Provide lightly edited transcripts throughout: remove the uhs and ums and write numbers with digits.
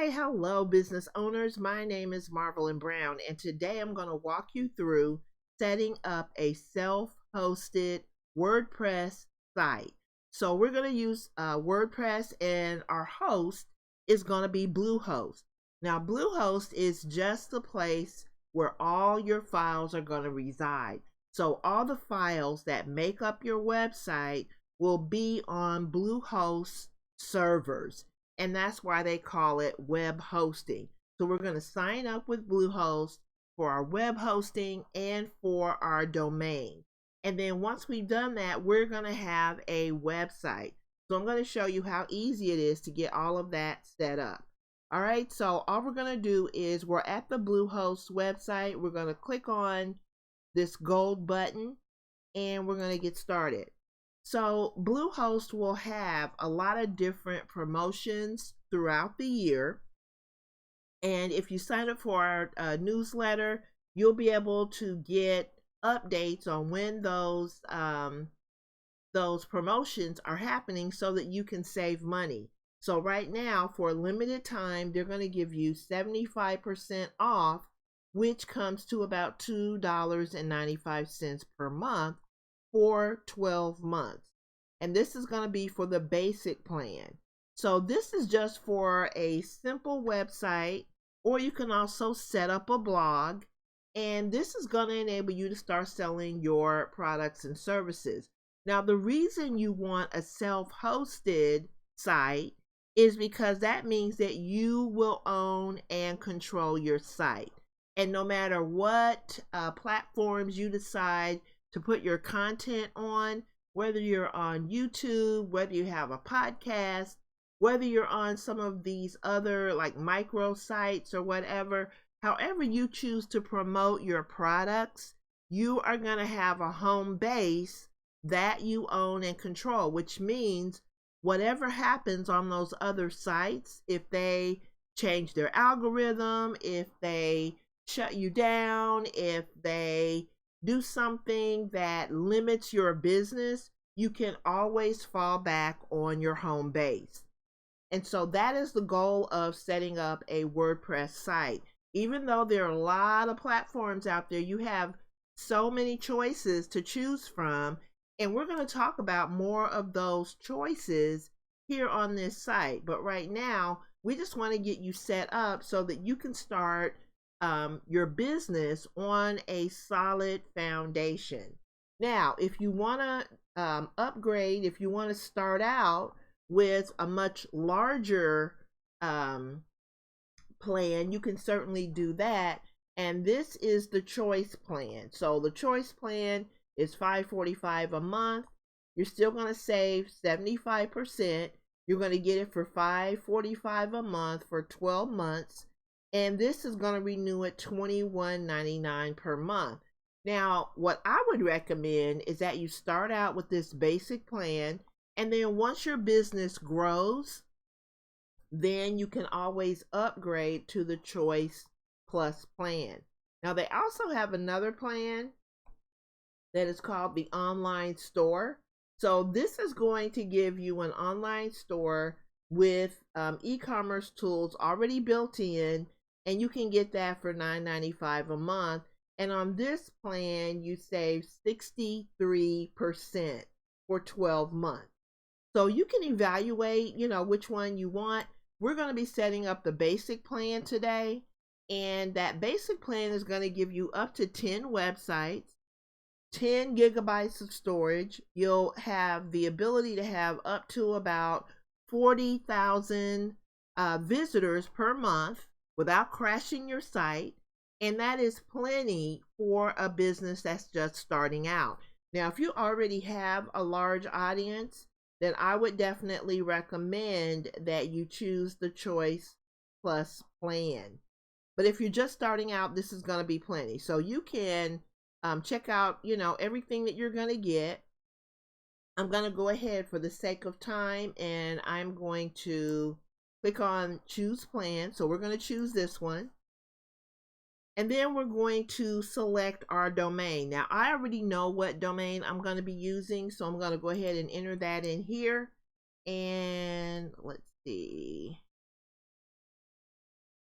Hey, hello, business owners. My name is Marvelyn Brown, and today I'm going to walk you through setting up a self-hosted WordPress site. So we're going to use WordPress, and our host is going to be Bluehost. Now, Bluehost is just the place where all your files are going to reside. So all the files that make up your website will be on Bluehost servers, and that's why they call it web hosting. So we're going to sign up with Bluehost for our web hosting and for our domain. And then once we've done that, we're going to have a website. So I'm going to show you how easy it is to get all of that set up. All right, so all we're going to do is we're at the Bluehost website. We're going to click on this gold button and we're going to get started. So Bluehost will have a lot of different promotions throughout the year. And if you sign up for our newsletter, you'll be able to get updates on when those promotions are happening so that you can save money. So right now, for a limited time, they're going to give you 75% off, which comes to about $2.95 per month for 12 months. And this is going to be for the basic plan. So this is just for a simple website, or you can also set up a blog. And this is going to enable you to start selling your products and services. Now, the reason you want a self-hosted site is because that means that you will own and control your site. And no matter what platforms you decide to put your content on, whether you're on YouTube, whether you have a podcast, whether you're on some of these other like micro sites or whatever, however you choose to promote your products, you are going to have a home base that you own and control, which means whatever happens on those other sites, if they change their algorithm, if they shut you down, if they do something that limits your business, you can always fall back on your home base. And so that is the goal of setting up a WordPress site. Even though there are a lot of platforms out there, you have so many choices to choose from. And we're going to talk about more of those choices here on this site. But right now, we just want to get you set up so that you can start your business on a solid foundation. Now, if you want to upgrade, if you want to start out with a much larger plan, you can certainly do that. And this is the choice plan. So the choice plan is $5.45 a month. You're still going to save 75%. You're going to get it for $5.45 a month for 12 months. And this is going to renew at $21.99 per month. Now, what I would recommend is that you start out with this basic plan, and then once your business grows, then you can always upgrade to the Choice Plus plan. Now, they also have another plan that is called the Online Store. So this is going to give you an online store with e-commerce tools already built in, and you can get that for $9.95 a month. And on this plan, you save 63% for 12 months. So you can evaluate, which one you want. We're going to be setting up the basic plan today. And that basic plan is going to give you up to 10 websites, 10 gigabytes of storage. You'll have the ability to have up to about 40,000 visitors per month without crashing your site. And that is plenty for a business that's just starting out. Now, if you already have a large audience, then I would definitely recommend that you choose the Choice Plus plan. But if you're just starting out, this is going to be plenty. So you can check out, everything that you're going to get. I'm going to go ahead for the sake of time, and I'm going to click on Choose Plan. So we're going to choose this one. And then we're going to select our domain. Now, I already know what domain I'm going to be using, so I'm going to go ahead and enter that in here. And let's see.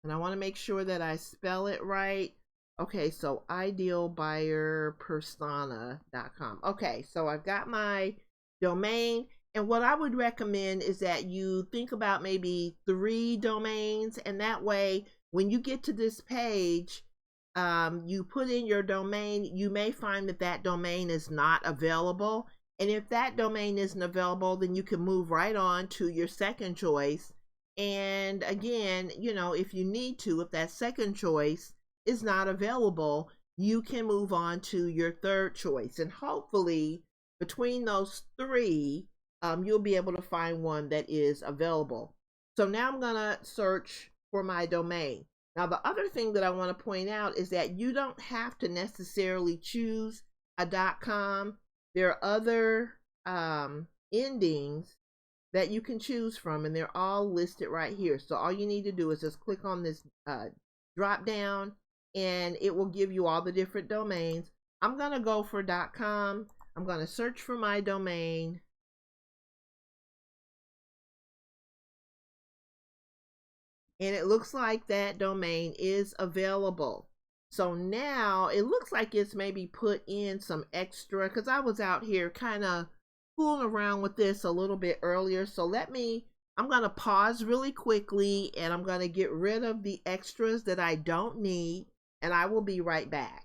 And I want to make sure that I spell it right. Okay, so idealbuyerpersona.com. Okay, so I've got my domain. And what I would recommend is that you think about maybe 3 domains. And that way, when you get to this page, you put in your domain. You may find that that domain is not available. And if that domain isn't available, then you can move right on to your second choice. And again, you know, if you need to, if that second choice is not available, you can move on to your third choice. And hopefully between those 3, you'll be able to find one that is available. So now I'm going to search for my domain. Now, the other thing that I want to point out is that you don't have to necessarily choose a .com. There are other endings that you can choose from, and they're all listed right here. So all you need to do is just click on this drop down, and it will give you all the different domains. I'm going to go for .com. I'm going to search for my domain. And it looks like that domain is available. So now it looks like it's maybe put in some extra, because I was out here kind of fooling around with this a little bit earlier. So I'm going to pause really quickly, and I'm going to get rid of the extras that I don't need, and I will be right back.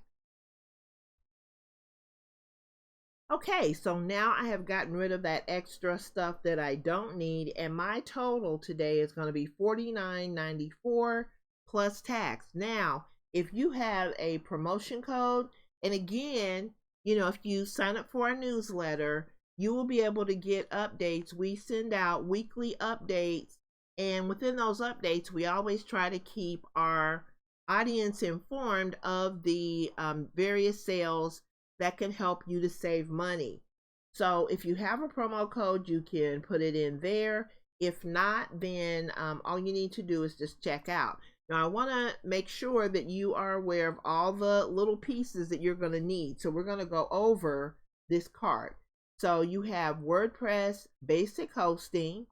Okay, so now I have gotten rid of that extra stuff that I don't need, and my total today is going to be $49.94 plus tax. Now, if you have a promotion code, and again, you know, if you sign up for our newsletter, you will be able to get updates. We send out weekly updates, and within those updates, we always try to keep our audience informed of the various sales that can help you to save money. So if you have a promo code, you can put it in there. If not, then all you need to do is just check out. Now I want to make sure that you are aware of all the little pieces that you're going to need. So we're going to go over this cart. So you have WordPress basic hosting,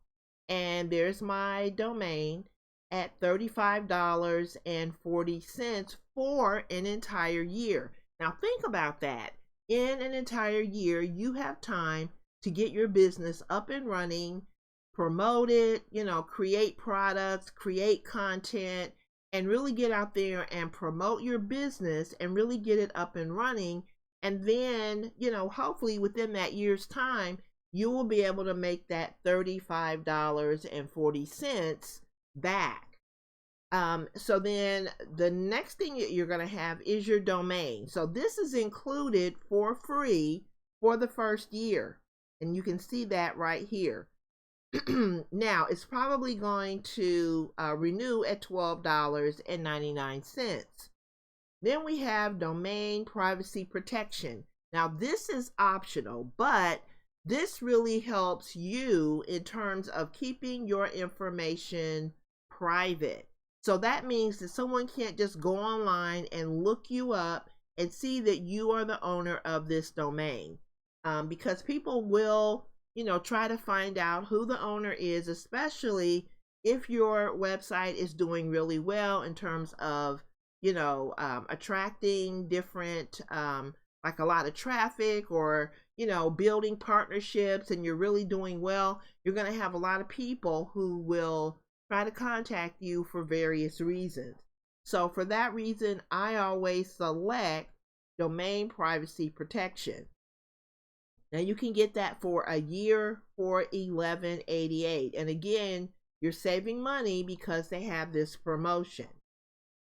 and there's my domain at $35.40 for an entire year. Now think about that. In an entire year, you have time to get your business up and running, promote it, you know, create products, create content, and really get out there and promote your business and really get it up and running. And then, you know, hopefully within that year's time, you will be able to make that $35.40 back. So then the next thing you're going to have is your domain. So this is included for free for the first year. And you can see that right here. Now it's probably going to renew at $12.99. Then we have domain privacy protection. Now this is optional, but this really helps you in terms of keeping your information private. So that means that someone can't just go online and look you up and see that you are the owner of this domain. Because people will, you know, try to find out who the owner is, especially if your website is doing really well in terms of, you know, attracting different, like a lot of traffic, or, you know, building partnerships, and you're really doing well. You're going to have a lot of people who will try to contact you for various reasons. So for that reason, I always select domain privacy protection. Now you can get that for a year for $11.88. And again, you're saving money because they have this promotion.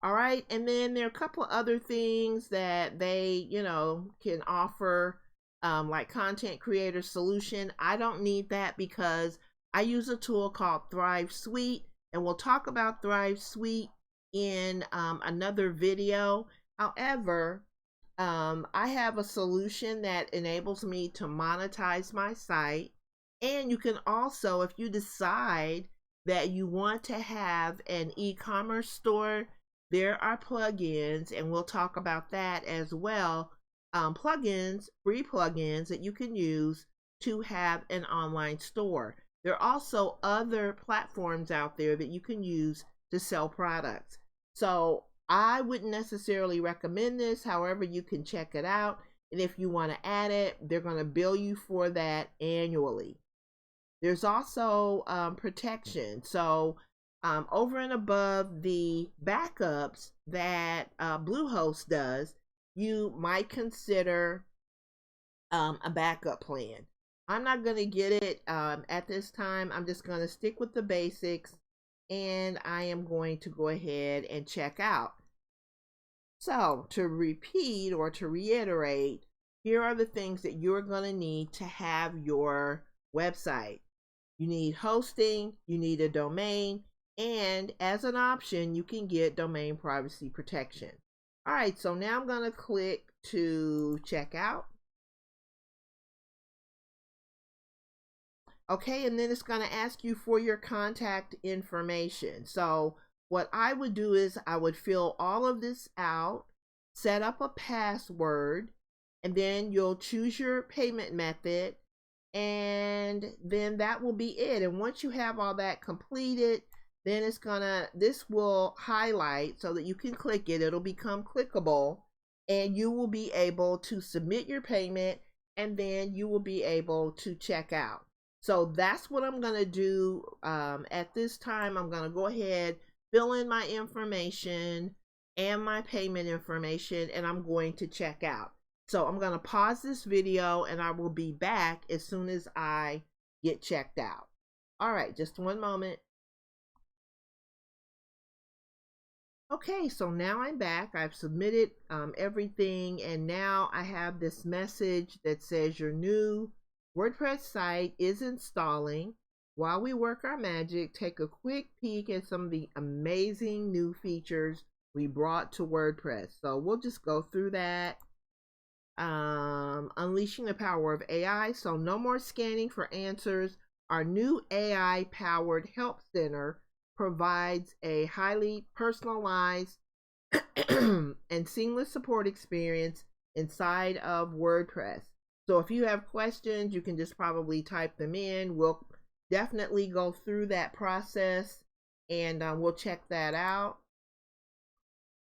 All right. And then there are a couple of other things that they, you know, can offer, like Content Creator Solution. I don't need that because I use a tool called Thrive Suite, and we'll talk about Thrive Suite in another video. However, I have a solution that enables me to monetize my site. And you can also, if you decide that you want to have an e-commerce store, there are plugins, and we'll talk about that as well. Plugins, free plugins that you can use to have an online store. There are also other platforms out there that you can use to sell products. So I wouldn't necessarily recommend this. However, you can check it out. And if you want to add it, they're going to bill you for that annually. There's also protection. So over and above the backups that Bluehost does, you might consider a backup plan. I'm not going to get it at this time. I'm just going to stick with the basics, and I am going to go ahead and check out. So to repeat or to reiterate, here are the things that you're going to need to have your website. You need hosting, you need a domain, and as an option, you can get domain privacy protection. All right, so now I'm going to click to check out. Okay, and then it's going to ask you for your contact information. So what I would do is I would fill all of this out, set up a password, and then you'll choose your payment method, and then that will be it. And once you have all that completed, then this will highlight so that you can click it. It'll become clickable, and you will be able to submit your payment, and then you will be able to check out. So that's what I'm going to do at this time. I'm going to go ahead, fill in my information and my payment information, and I'm going to check out. So I'm going to pause this video, and I will be back as soon as I get checked out. All right, just one moment. Okay, so now I'm back. I've submitted everything, and now I have this message that says your new WordPress site is installing. While we work our magic, take a quick peek at some of the amazing new features we brought to WordPress. So we'll just go through that. Unleashing the power of AI. So no more scanning for answers. Our new AI-powered help center provides a highly personalized and seamless support experience inside of WordPress. So if you have questions, you can just probably type them in. We'll definitely go through that process, and we'll check that out.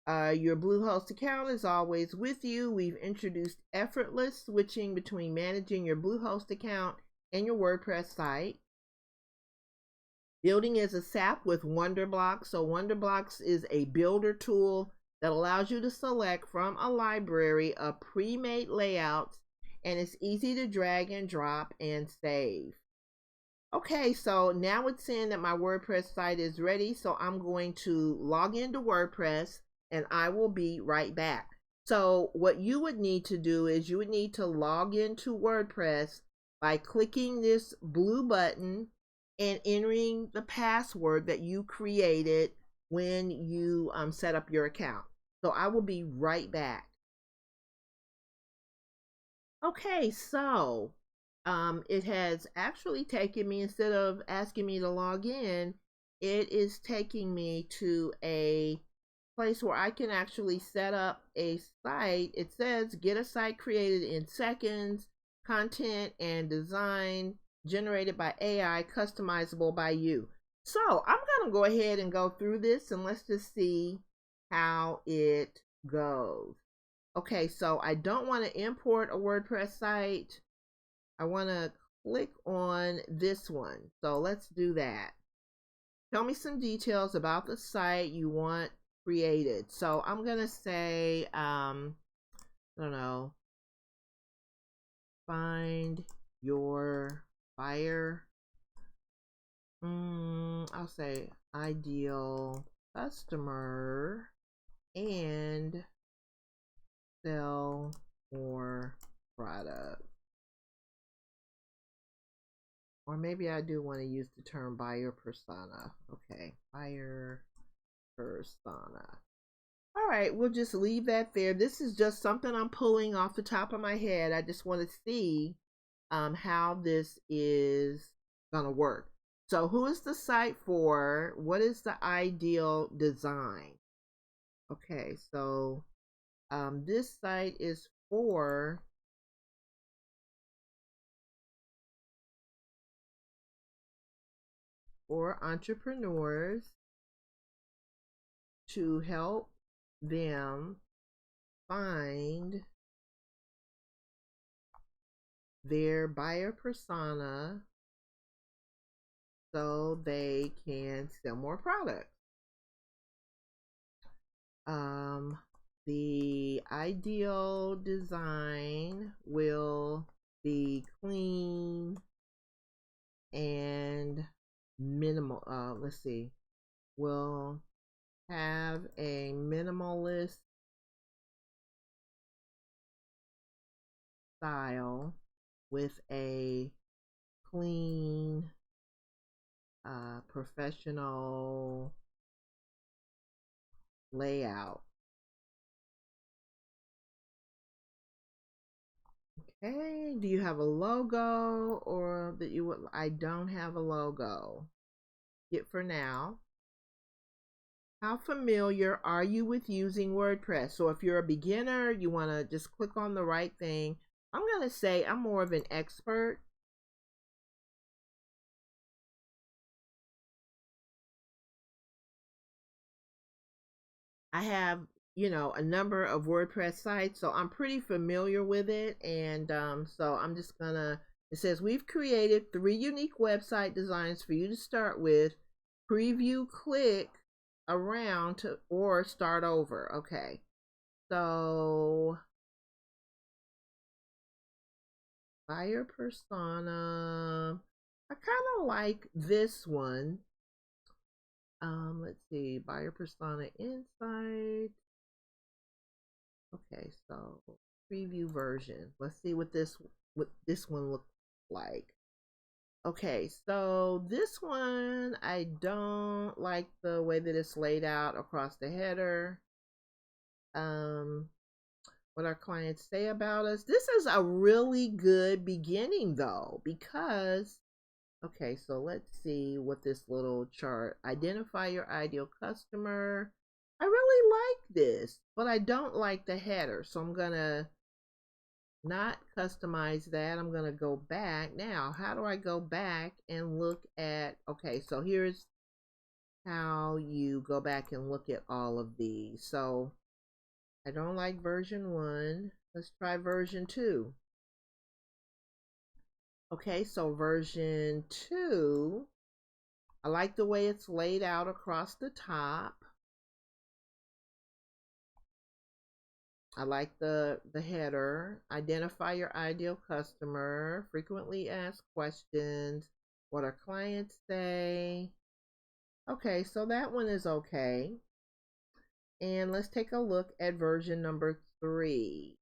Your Bluehost account is always with you. We've introduced effortless switching between managing your Bluehost account and your WordPress site. Building as a SAP with WonderBlocks. So WonderBlocks is a builder tool that allows you to select from a library of pre-made layouts, and it's easy to drag and drop and save. Okay, so now it's saying that my WordPress site is ready, so I'm going to log into WordPress, and I will be right back. So what you would need to do is you would need to log into WordPress by clicking this blue button and entering the password that you created when you set up your account. So I will be right back. Okay, so it has actually taken me, instead of asking me to log in, it is taking me to a place where I can actually set up a site. It says get a site created in seconds, content and design generated by AI, customizable by you. So I'm going to go ahead and go through this, and let's just see how it goes. Okay, so I don't want to import a WordPress site. I want to click on this one. So let's do that. Tell me some details about the site you want created. So I'm going to say, I don't know, find your buyer. I'll say ideal customer and sell more product. Or maybe I do want to use the term buyer persona. Okay, buyer persona. All right, we'll just leave that there. This is just something I'm pulling off the top of my head. I just want to see how this is going to work. So who is the site for? What is the ideal design? Okay, so this site is for entrepreneurs to help them find their buyer persona so they can sell more products. The ideal design will be clean and minimal. Let's see. Will have a minimalist style with a clean, professional layout. Okay, do you have a logo, or that you would? I don't have a logo yet for now. How familiar are you with using WordPress? So if you're a beginner, you want to just click on the right thing. I'm going to say I'm more of an expert. I have, a number of WordPress sites, so I'm pretty familiar with it. And so I'm just gonna, it says we've created 3 unique website designs for you to start with. Preview, click around to, or start over. Okay. So buyer persona, I kind of like this one. Let's see, buyer persona insight. Okay, so preview version. Let's see what this one looks like. Okay, so this one, I don't like the way that it's laid out across the header. What our clients say about us. This is a really good beginning though, because okay, so let's see what this little chart. Identify your ideal customer. I really like this, but I don't like the header. So I'm gonna not customize that. I'm gonna go back. Now, how do I go back and look at, okay, so here's how you go back and look at all of these. So I don't like version 1. Let's try version 2. Okay, so version 2, I like the way it's laid out across the top. I like the header. Identify your ideal customer. Frequently asked questions. What our clients say. Okay, so that one is okay. And let's take a look at version number 3.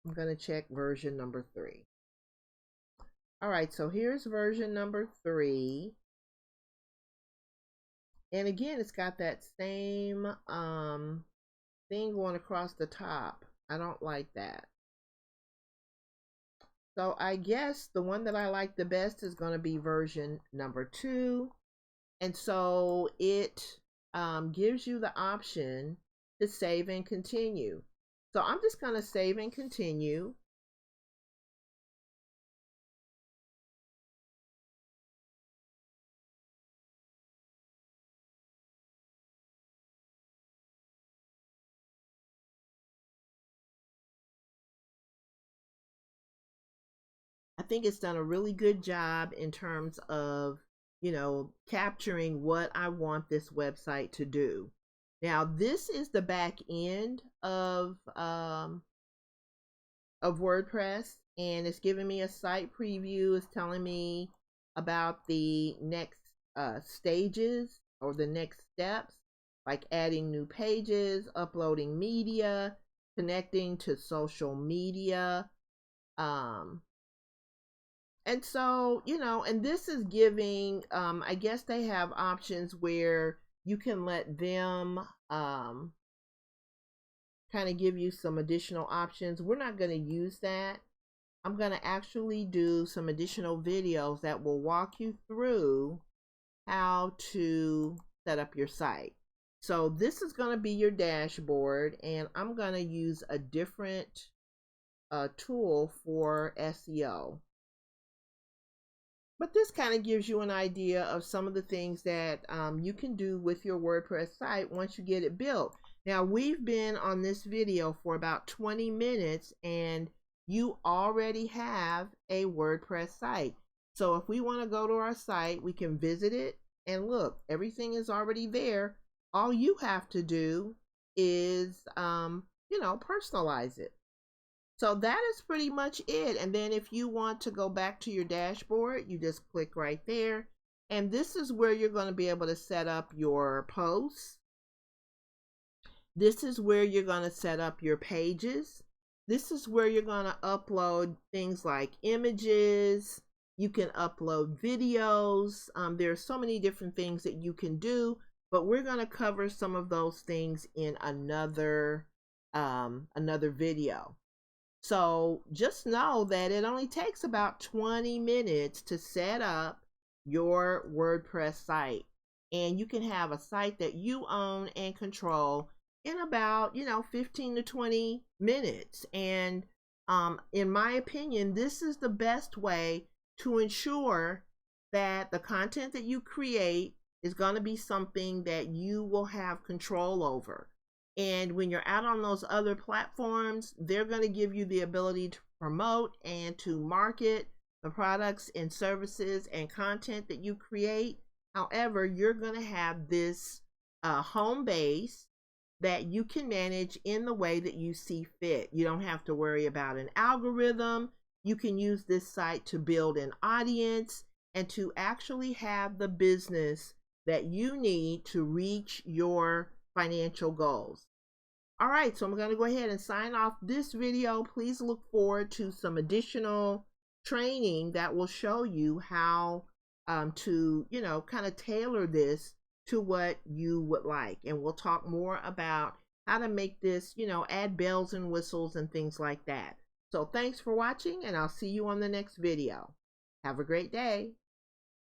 I'm going to check version number 3. All right, so here's version number 3. And again, it's got that same thing going across the top. I don't like that. So I guess the one that I like the best is going to be version number 2. And so it gives you the option to save and continue. So I'm just going to save and continue. I think it's done a really good job in terms of, capturing what I want this website to do. Now, this is the back end of WordPress, and it's giving me a site preview. It's telling me about the next stages or the next steps, like adding new pages, uploading media, connecting to social media. And so, and this is giving, I guess they have options where you can let them kind of give you some additional options. We're not going to use that. I'm going to actually do some additional videos that will walk you through how to set up your site. So this is going to be your dashboard, and I'm going to use a different tool for SEO. But this kind of gives you an idea of some of the things that you can do with your WordPress site once you get it built. Now, we've been on this video for about 20 minutes and you already have a WordPress site. So if we want to go to our site, we can visit it and look, everything is already there. All you have to do is, personalize it. So that is pretty much it. And then if you want to go back to your dashboard, you just click right there. And this is where you're going to be able to set up your posts. This is where you're going to set up your pages. This is where you're going to upload things like images. You can upload videos. There are so many different things that you can do, but we're going to cover some of those things in another video. So just know that it only takes about 20 minutes to set up your WordPress site. And you can have a site that you own and control in about, 15 to 20 minutes. And in my opinion, this is the best way to ensure that the content that you create is going to be something that you will have control over. And when you're out on those other platforms, they're going to give you the ability to promote and to market the products and services and content that you create. However, you're going to have this home base that you can manage in the way that you see fit. You don't have to worry about an algorithm. You can use this site to build an audience and to actually have the business that you need to reach your financial goals. All right, so I'm going to go ahead and sign off this video. Please look forward to some additional training that will show you how to, kind of tailor this to what you would like. And we'll talk more about how to make this, add bells and whistles and things like that. So thanks for watching, and I'll see you on the next video. Have a great day.